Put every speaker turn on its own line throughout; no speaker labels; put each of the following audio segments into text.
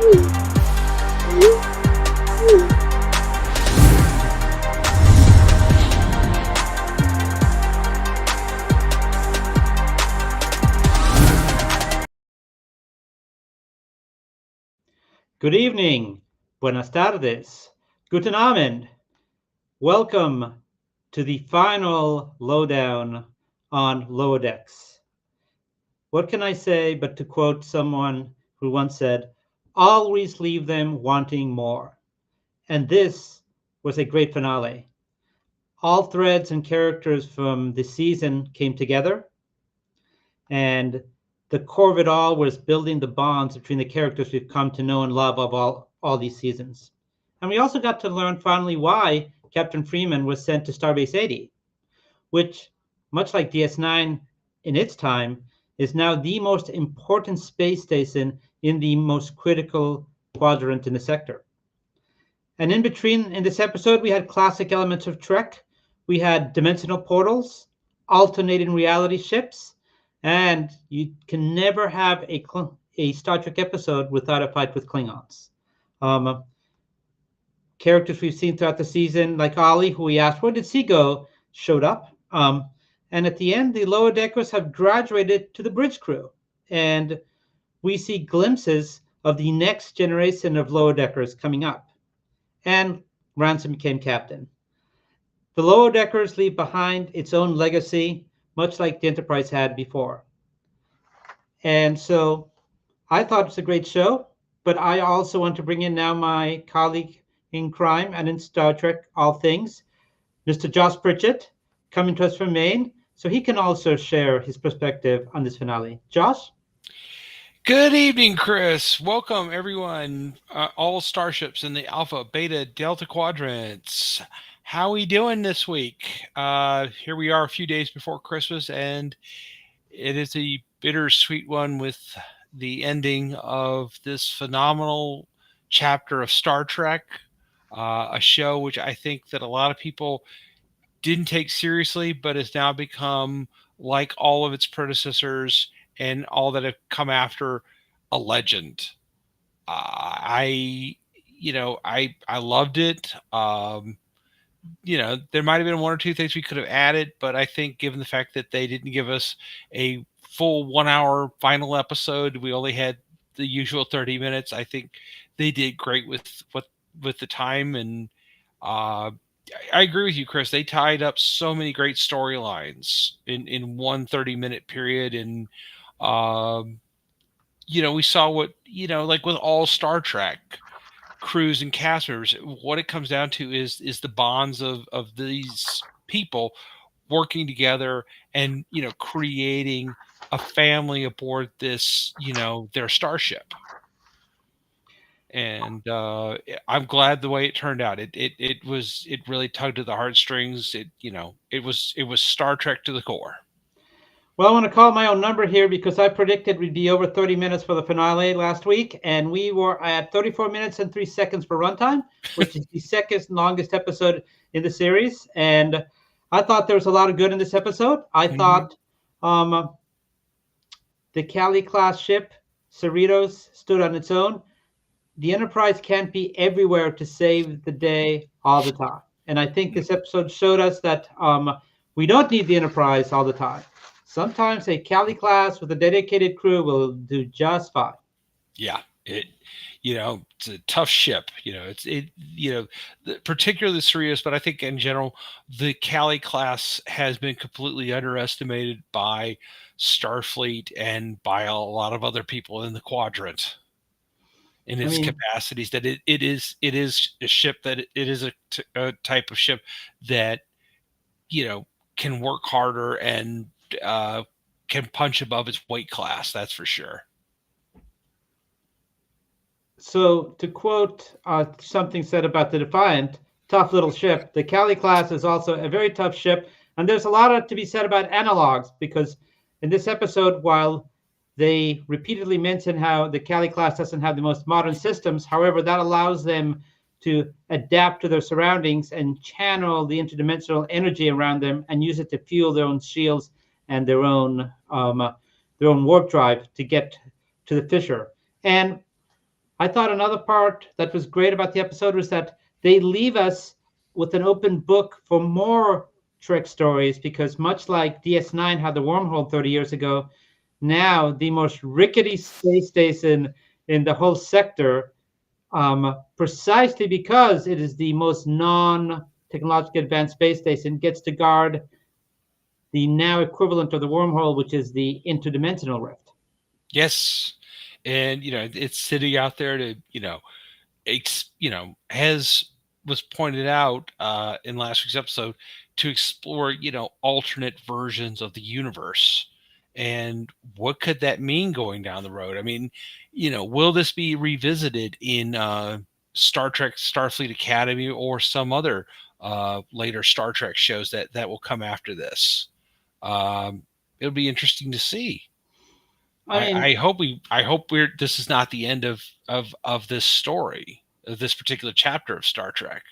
Good evening, buenas tardes, guten Abend. Welcome to the final lowdown on Lower Decks. What can I say but to quote someone who once said, always leave them wanting more. And this was a great finale. All threads and characters from the season came together, and the core of it all was building the bonds between the characters we've come to know and love of all these seasons. And we also got to learn finally why Captain Freeman was sent to Starbase 80, which, much like DS9 in its time, is now the most important space station in the most critical quadrant in the sector. And in between, in this episode, we had classic elements of Trek. We had dimensional portals, alternating reality ships, and you can never have a Star Trek episode without a fight with Klingons. Characters we've seen throughout the season, like Ollie, who we asked, where did he go, showed up. And at the end, the lower deckers have graduated to the bridge crew. And we see glimpses of the next generation of lower deckers coming up. And Ransom became captain. The lower deckers leave behind its own legacy, much like the Enterprise had before. And so I thought it's a great show, but I also want to bring in now my colleague in crime and in Star Trek All Things, Mr. Josh Pritchett, coming to us from Maine, so he can also share his perspective on this finale. Josh?
Good evening, Chris. Welcome, everyone, all starships in the Alpha, Beta, Delta quadrants. How are we doing this week? Here we are a few days before Christmas, and it is a bittersweet one with the ending of this phenomenal chapter of Star Trek, a show which I think that a lot of people didn't take seriously, but has now become, like all of its predecessors and all that have come after, a legend. I loved it. There might have been one or two things we could have added, but I think given the fact that they didn't give us a full 1 hour final episode, we only had the usual 30 minutes. I think they did great with the time. And I agree with you, Chris. They tied up so many great storylines in one 30-minute period. And, we saw what, like with all Star Trek crews and cast members, what it comes down to is the bonds of these people working together and, creating a family aboard this, their starship. And I'm glad the way it turned out. It really tugged at the heartstrings. It was Star Trek to the core.
Well, I want to call my own number here because I predicted we'd be over 30 minutes for the finale last week, and we were at 34 minutes and 3 seconds for runtime, which is the second longest episode in the series. And I thought there was a lot of good in this episode. I thought the Cali-class ship, Cerritos, stood on its own. The Enterprise can't be everywhere to save the day all the time. And I think this episode showed us that we don't need the Enterprise all the time. Sometimes a Cali class with a dedicated crew will do just fine.
Yeah, it's a tough ship. Particularly the Cerritos, but I think in general the Cali class has been completely underestimated by Starfleet and by a lot of other people in the quadrant in its capacities. That it is a ship that it is a type of ship that can work harder and can punch above its weight class. That's for sure.
So to quote something said about the Defiant, tough little ship, the Cali class is also a very tough ship. And there's a lot to be said about analogs, because in this episode, while they repeatedly mention how the Cali class doesn't have the most modern systems, however, that allows them to adapt to their surroundings and channel the interdimensional energy around them and use it to fuel their own shields and their own warp drive to get to the fissure. And I thought another part that was great about the episode was that they leave us with an open book for more Trek stories because much like DS9 had the wormhole 30 years ago, now the most rickety space station in the whole sector, precisely because it is the most non-technologically advanced space station, gets to guard the now equivalent of the wormhole, which is the interdimensional rift.
Yes, and it's sitting out there to has was pointed out in last week's episode to explore alternate versions of the universe, and what could that mean going down the road? I mean, will this be revisited in Star Trek Starfleet Academy or some other later Star Trek shows that will come after this? It'll be interesting to see.
I mean,
I hope this is not the end of this story, of this particular chapter of Star Trek.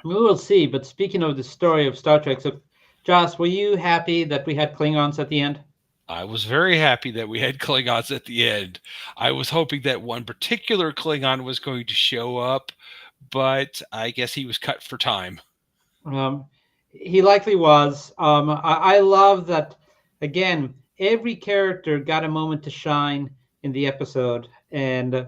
we will see. But speaking of the story of Star Trek, so Joss, were you happy that we had Klingons at the end?
I was very happy that we had Klingons at the end. I was hoping that one particular Klingon was going to show up, but I guess he was cut for time.
Um, he likely was. I love that. Again, every character got a moment to shine in the episode, and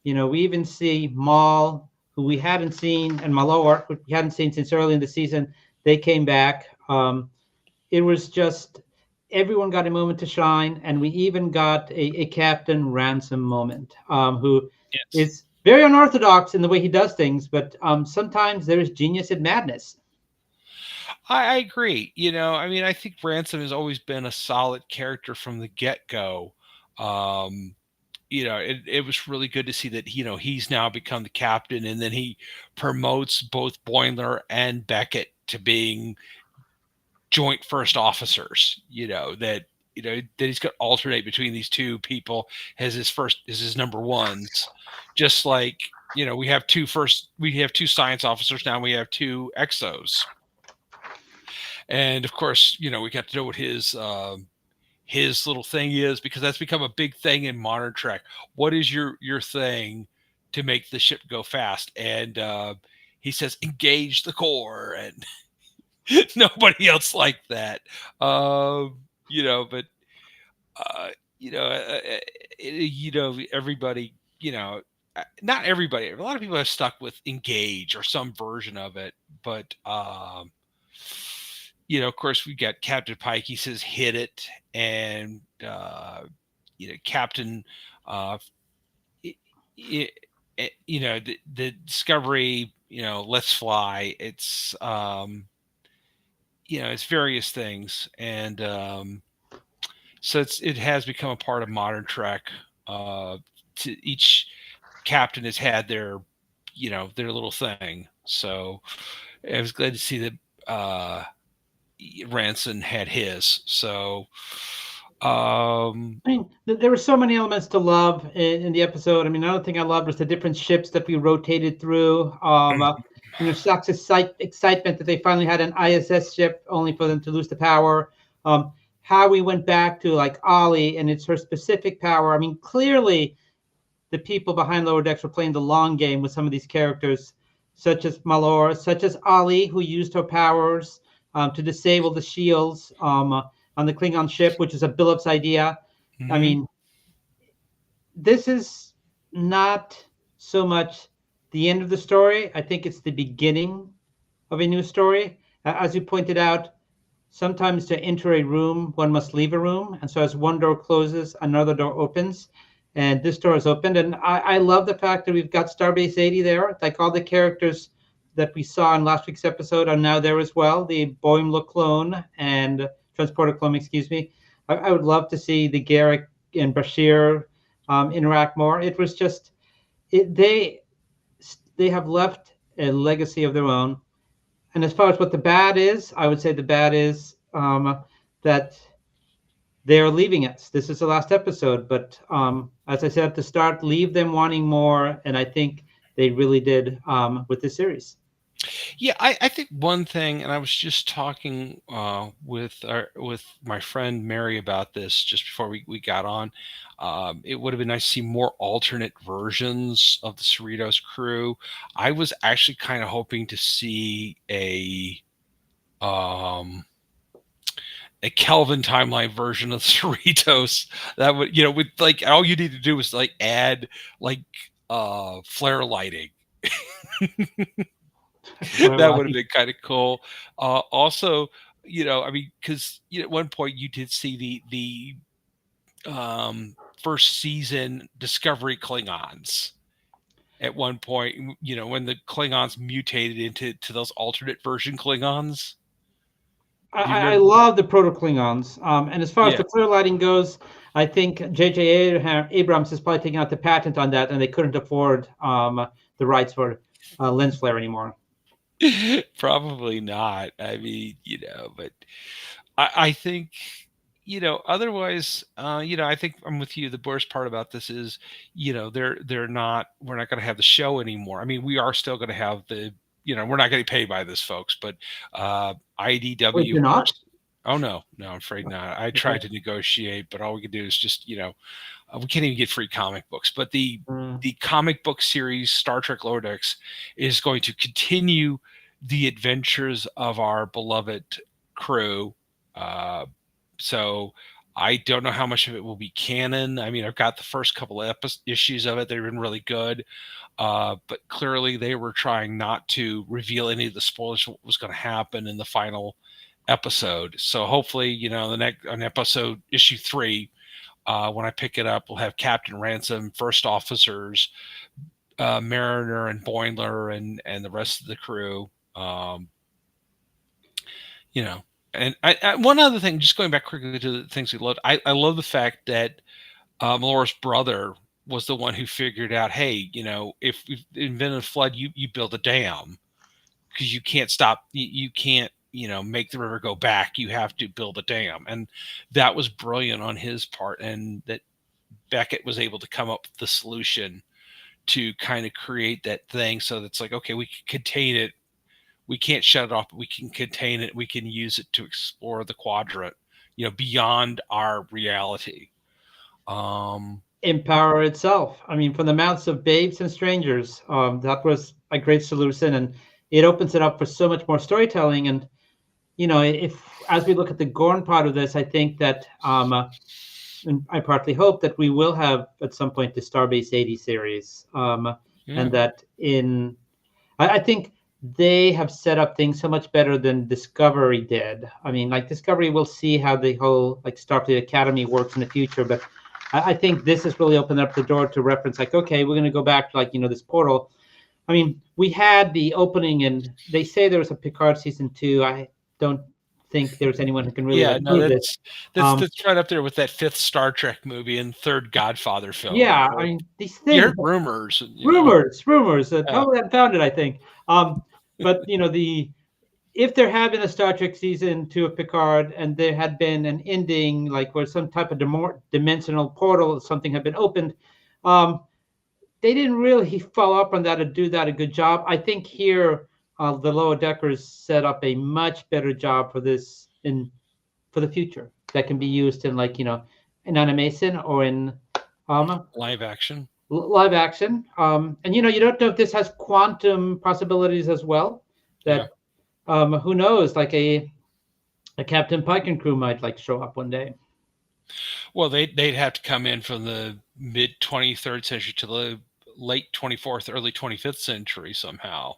we even see Maul, who we hadn't seen, and Malor, who we hadn't seen since early in the season. They came back. It was just everyone got a moment to shine, and we even got a Captain Ransom moment, who
Yes.
is very unorthodox in the way he does things, but sometimes there is genius in madness.
I agree. I mean, I think Ransom has always been a solid character from the get-go. It was really good to see that he's now become the captain, and then he promotes both Boimler and Beckett to being joint first officers. That he's got to alternate between these two people as his number ones. Just like we have two science officers now. We have two exos, and of course we got to know what his little thing is, because that's become a big thing in modern Trek. What is your thing to make the ship go fast? And he says, engage the core, and nobody else liked that. But everybody, not everybody. A lot of people have stuck with engage or some version of it, but of course, we got Captain Pike. He says, hit it. And, Captain, the Discovery, let's fly. It's, it's various things. And so it has become a part of modern Trek. Each captain has had their little thing. So I was glad to see that, Ranson had his. So
I mean, there were so many elements to love in the episode. I mean, another thing I loved was the different ships that we rotated through. Shock's excitement that they finally had an ISS ship, only for them to lose the power. How we went back to like Ollie, and it's her specific power. I mean, clearly the people behind Lower Decks were playing the long game with some of these characters, such as Malor, such as Ollie, who used her powers to disable the shields on the Klingon ship, which is a Billups idea.
mm-hmm.
I mean, this is not so much the end of the story. I think it's the beginning of a new story. As you pointed out, sometimes to enter a room, one must leave a room. And so as one door closes, another door opens. And this door is opened. And I love the fact that we've got Starbase 80 there. Like all the characters that we saw in last week's episode are now there as well. The Boimler clone and transporter clone, excuse me. I would love to see the Garrick and Bashir interact more. It was just, they have left a legacy of their own. And as far as what the bad is, I would say the bad is that they are leaving us. This is the last episode, but as I said at the start, leave them wanting more, and I think they really did with this series.
Yeah, I think one thing, and I was just talking with my friend Mary about this just before we got on. It would have been nice to see more alternate versions of the Cerritos crew. I was actually kind of hoping to see um, a Kelvin timeline version of the Cerritos that would, with like all you need to do is like add like flare lighting.
Well,
That
I
would have
think
been kind of cool. Also, I mean, because at one point you did see the first season Discovery Klingons. At one point, when the Klingons mutated into those alternate version Klingons. Do you
I
remember?
love the Proto Klingons. And as far as
Yeah.
the clear lighting goes, I think J.J. Abrams is probably taking out the patent on that, and they couldn't afford the rights for lens flare anymore.
Probably not. I mean, but I think, otherwise, I think I'm with you. The worst part about this is, we're not going to have the show anymore. I mean, we are still going to have we're not getting paid by this, folks, but
Wait,
IDW,
you're
of
not?
course. Oh no, I'm afraid not. I
Okay.
tried to negotiate, but all we can do is just, we can't even get free comic books. But the comic book series Star Trek Lower Decks is going to continue the adventures of our beloved crew. Uh, so I don't know how much of it will be canon. I mean, I've got the first couple of issues of it; they've been really good. But clearly, they were trying not to reveal any of the spoilers of what was going to happen in the final episode. So hopefully, the next on episode issue 3, when I pick it up, we'll have Captain Ransom, first officers, Mariner and Boimler, and the rest of the crew. You know, and one other thing, just going back quickly to the things we loved, I love the fact that Melora's brother was the one who figured out, hey, if we've invented a flood, you build a dam because you can't stop, you can't, make the river go back. You have to build a dam, and that was brilliant on his part, and that Beckett was able to come up with the solution to kind of create that thing so that's like, okay, we can contain it. We can't shut it off, but we can contain it. We can use it to explore the quadrant, beyond our reality. Um,
Empower itself. I mean, from the mouths of babes and strangers, that was a great solution, and it opens it up for so much more storytelling. And if as we look at the Gorn part of this, I think that, and I partly hope that we will have at some point the Starbase 80 series,
yeah.
and that I think they have set up things so much better than Discovery did. I mean, like Discovery, we'll see how the whole like Starfleet Academy works in the future, but I think this has really opened up the door to reference like, okay, we're going to go back to like this portal. I mean, we had the opening, and they say there was a Picard season 2. I don't think there's anyone who can really
Yeah,
like
no,
prove this.
that's right up there with that fifth Star Trek movie and third Godfather film.
Yeah, I mean these
You
things,
heard rumors, and
rumors,
yeah,
totally unfounded, I think. But if there had been a Star Trek season 2 of Picard, and there had been an ending like where some type of dimensional portal or something had been opened, um, they didn't really follow up on that or do that a good job. I think here the Lower Deckers set up a much better job for this for the future that can be used in like in animation or in
live action.
live action. And you don't know if this has quantum possibilities as well.
Yeah.
That who knows? Like a Captain Pike and crew might like show up one day.
Well, they'd have to come in from the mid 23rd century to the late 24th, early 25th century somehow.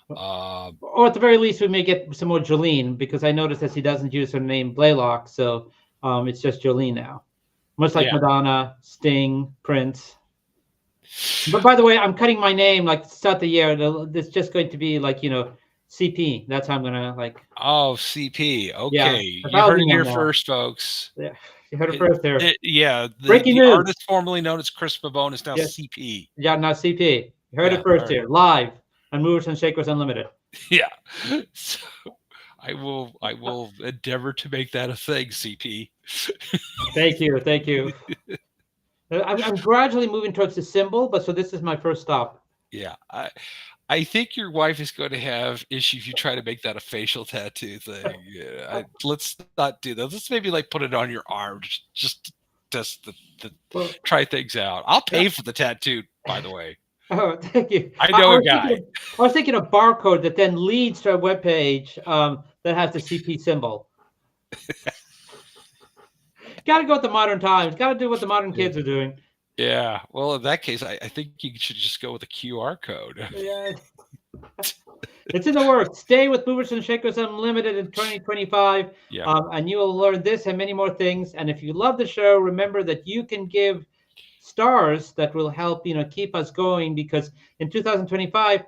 Or at the very least, we may get some more Jolene, because I noticed that she doesn't use her name Blaylock, so it's just Jolene now. Much like
Yeah.
Madonna, Sting, Prince. But by the way, I'm cutting my name like start the year. It's just going to be like CP. That's how I'm gonna like.
Oh, CP.
Yeah,
Okay,
that's
you
how I'll
heard
be
it
known
here
now.
first, folks.
Yeah, you heard it first here.
Yeah,
Breaking
the
news.
artist formerly known as Chris Pavone is now
Yeah,
CP.
yeah, now CP. You heard
Yeah,
it first
all right.
here, live on Movers and Shakers Unlimited.
Yeah. So I will endeavor to make that a thing, CP.
Thank you, thank you. I'm gradually moving towards the symbol, but so this is my first stop.
Yeah, I think your wife is going to have issues if you try to make that a facial tattoo thing. Yeah, let's not do that. Let's maybe like put it on your arm, just to test the
Well,
try things out. I'll pay for the tattoo, by the way.
oh, thank you.
I
I
know a
was thinking
guy.
of, I was thinking of barcode that then leads to a web page that has the CP symbol. Got to go with the modern times. Got to do what the modern
Yeah.
kids are doing.
Yeah. Well, in that case, I think you should just go with a QR code.
Yeah, it's in the works. Stay with Movers and Shakers Unlimited in 2025,
Yeah.
and you will learn this and many more things. And if you love the show, remember that you can give stars that will help keep us going, because in 2025,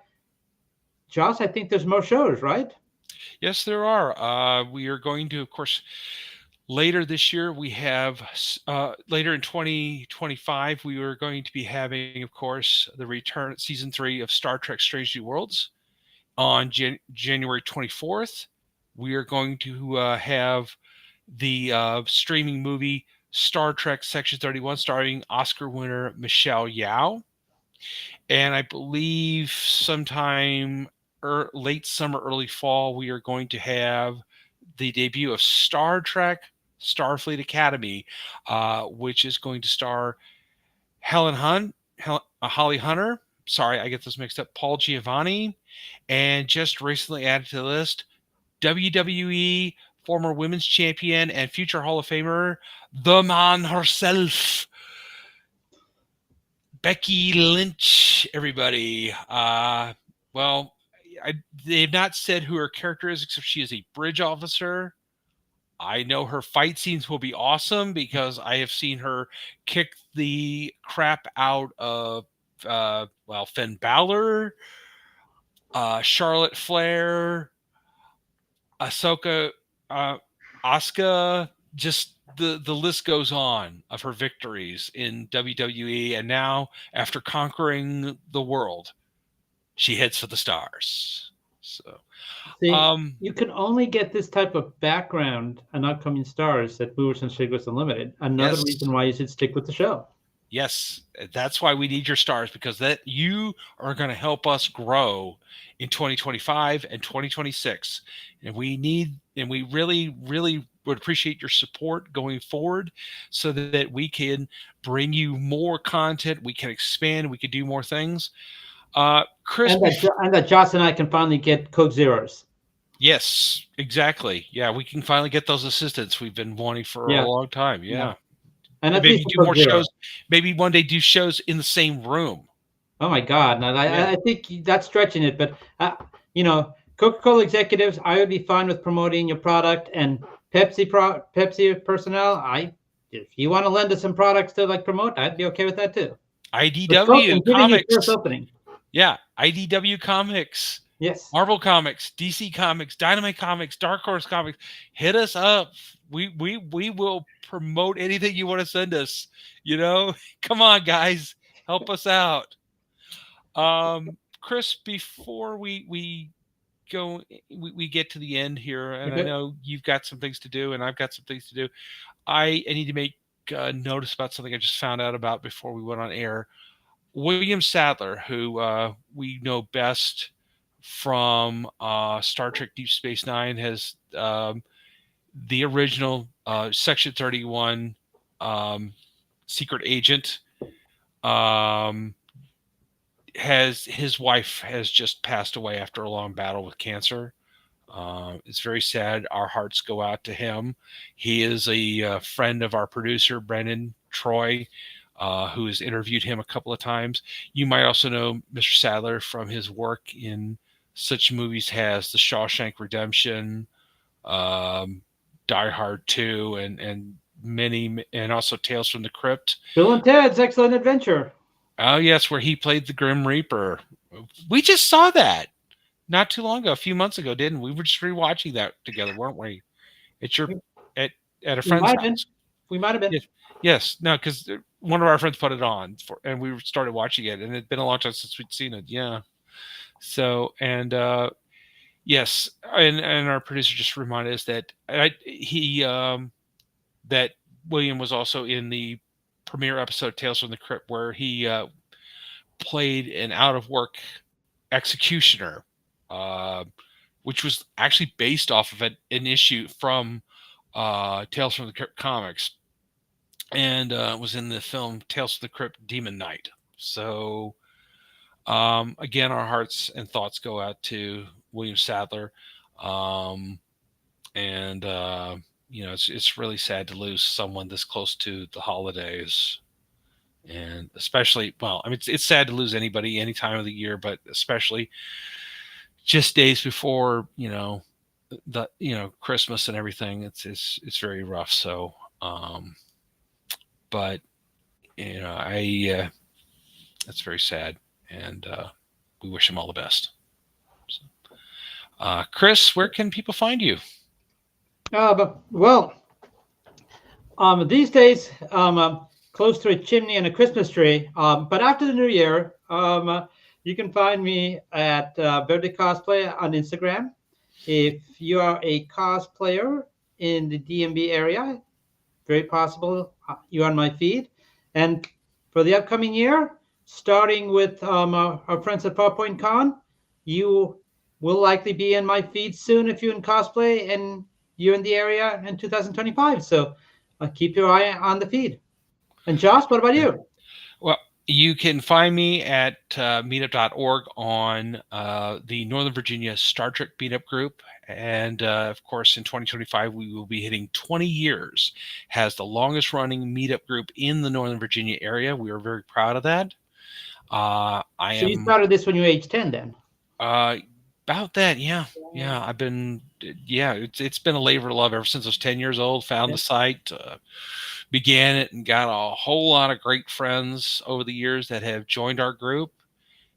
Josh, I think there's more shows, right?
Yes, there are. We are going to, of course, later this year, we have, later in 2025, we are going to be having, of course, the return season 3 of Star Trek Strange New Worlds on January 24th. We are going to have the streaming movie Star Trek Section 31 starring Oscar winner Michelle Yeoh. And I believe sometime late summer, early fall, we are going to have the debut of Star Trek Starfleet Academy, which is going to star Holly Hunter. Sorry, I get those mixed up. Paul Giovanni, and just recently added to the list, WWE former women's champion and future Hall of Famer, the man herself, Becky Lynch. Everybody. Well, they've not said who her character is, except she is a bridge officer. I know her fight scenes will be awesome because I have seen her kick the crap out of, Finn Balor, Charlotte Flair, Ahsoka, Asuka. Just the list goes on of her victories in WWE. And now, after conquering the world, she heads for the stars. So,
See, you can only get this type of background and upcoming stars at Movers and Shakers Unlimited. Another
yes.
reason why you should stick with the show.
Yes, that's why we need your stars, because that you are going to help us grow in 2025 and 2026. And we really, really would appreciate your support going forward so that we can bring you more content. We can expand. We can do more things. Chris,
And that Josh and I can finally get Code Zeros.
yes, exactly. Yeah, we can finally get those assistants we've been wanting for a long time. Yeah.
And at
Maybe
least
do more shows. Maybe one day do shows in the same room.
Oh my God! Now, I think that's stretching it, but Coca-Cola executives, I would be fine with promoting your product, and Pepsi personnel, if you want to lend us some products to promote, I'd be okay with that too.
IDW Comics.
Opening.
Yeah, IDW Comics.
Yes.
Marvel Comics, DC Comics, Dynamite Comics, Dark Horse Comics. Hit us up. We will promote anything you want to send us. Come on, guys, help us out. Chris, before we go, we get to the end here, and I know you've got some things to do, and I've got some things to do. I need to make notice about something I just found out about before we went on air. William Sadler, who we know best from Star Trek Deep Space Nine, has the original Section 31 secret agent. His wife has just passed away after a long battle with cancer. It's very sad. Our hearts go out to him. He is a friend of our producer, Brendan Troy, who has interviewed him a couple of times. You might also know Mr. Sadler from his work in such movies as The Shawshank Redemption, Die Hard 2, and many, and also Tales from the Crypt.
Bill and Ted's Excellent Adventure.
Oh, yes, where he played the Grim Reaper. We just saw that not too long ago, a few months ago, didn't we? We were just rewatching that together, weren't we? At a friend's house.
We might have been.
Yes. No, because one of our friends put it on, and we started watching it, and it'd been a long time since we'd seen it. Yeah. So, and yes, and our producer just reminded us that that William was also in the premiere episode of Tales from the Crypt, where he played an out of work Executioner, uh, which was actually based off of an issue from Tales from the Crypt comics, and was in the film Tales from the Crypt Demon Knight. So again, our hearts and thoughts go out to William Sadler, um, and it's really sad to lose someone this close to the holidays, and especially, well, I mean, it's sad to lose anybody any time of the year, but especially just days before Christmas and everything. It's very rough. So, but I that's very sad, and we wish him all the best. So, Chris, where can people find you?
Well, these days, close to a chimney and a Christmas tree. But after the new year, you can find me at Verde Cosplay on Instagram. If you are a cosplayer in the DMV area, very possible you're on my feed. And for the upcoming year, starting with our friends at PowerPoint Con, you will likely be in my feed soon if you're in cosplay and you're in the area in 2025. So keep your eye on the feed. And Josh, what about you?
Well, you can find me at meetup.org on the Northern Virginia Star Trek meetup group. And of course, in 2025, we will be hitting 20 years. Has the longest running meetup group in the Northern Virginia area. We are very proud of that.
So you started this when you were age 10 then?
About that, yeah. I've been, it's been a labor of love ever since I was 10 years old. Found the site, began it, and got a whole lot of great friends over the years that have joined our group.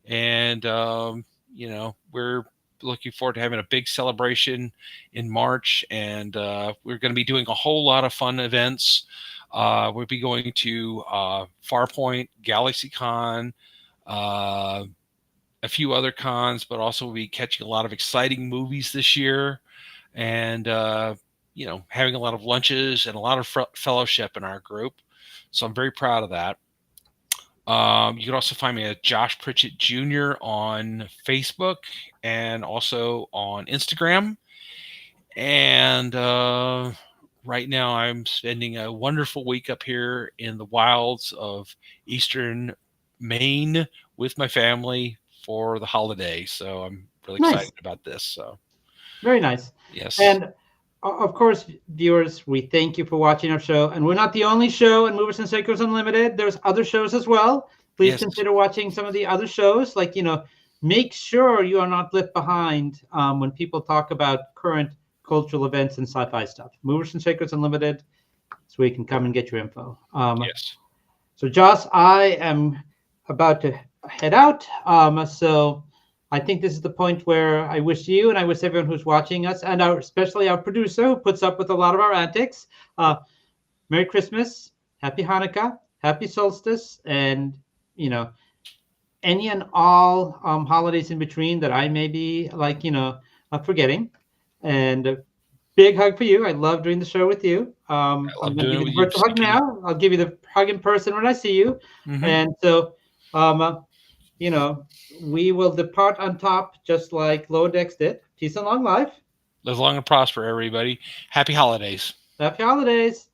And we're looking forward to having a big celebration in March, and we're going to be doing a whole lot of fun events. We'll be going to Farpoint, GalaxyCon, a few other cons, but also we'll be catching a lot of exciting movies this year, and having a lot of lunches and a lot of fellowship in our group. So I'm very proud of that. You can also find me at Josh Pritchett Jr. on Facebook and also on Instagram. And right now I'm spending a wonderful week up here in the wilds of Eastern Maine with my family for the holiday. So I'm really excited about this. So
very nice.
Yes.
And of course, viewers, we thank you for watching our show. And we're not the only show in Movers and Shakers Unlimited. There's other shows as well. Please consider watching some of the other shows. Like, make sure you are not left behind when people talk about current cultural events and sci-fi stuff. Movers and Shakers Unlimited, so we can come and get your info.
Yes.
So, Josh, I am about to head out. So I think this is the point where I wish you and I wish everyone who's watching us, and especially our producer who puts up with a lot of our antics, Merry Christmas, Happy Hanukkah, Happy Solstice, and any and all holidays in between that I may be forgetting. And a big hug for you. I love doing the show with you. I'm going to give you the virtual hug now. I'll give you the hug in person when I see you. Mm-hmm. And so, we will depart on top just like Lower Decks did. Peace and long life.
Live long and prosper, everybody. Happy holidays.
Happy holidays.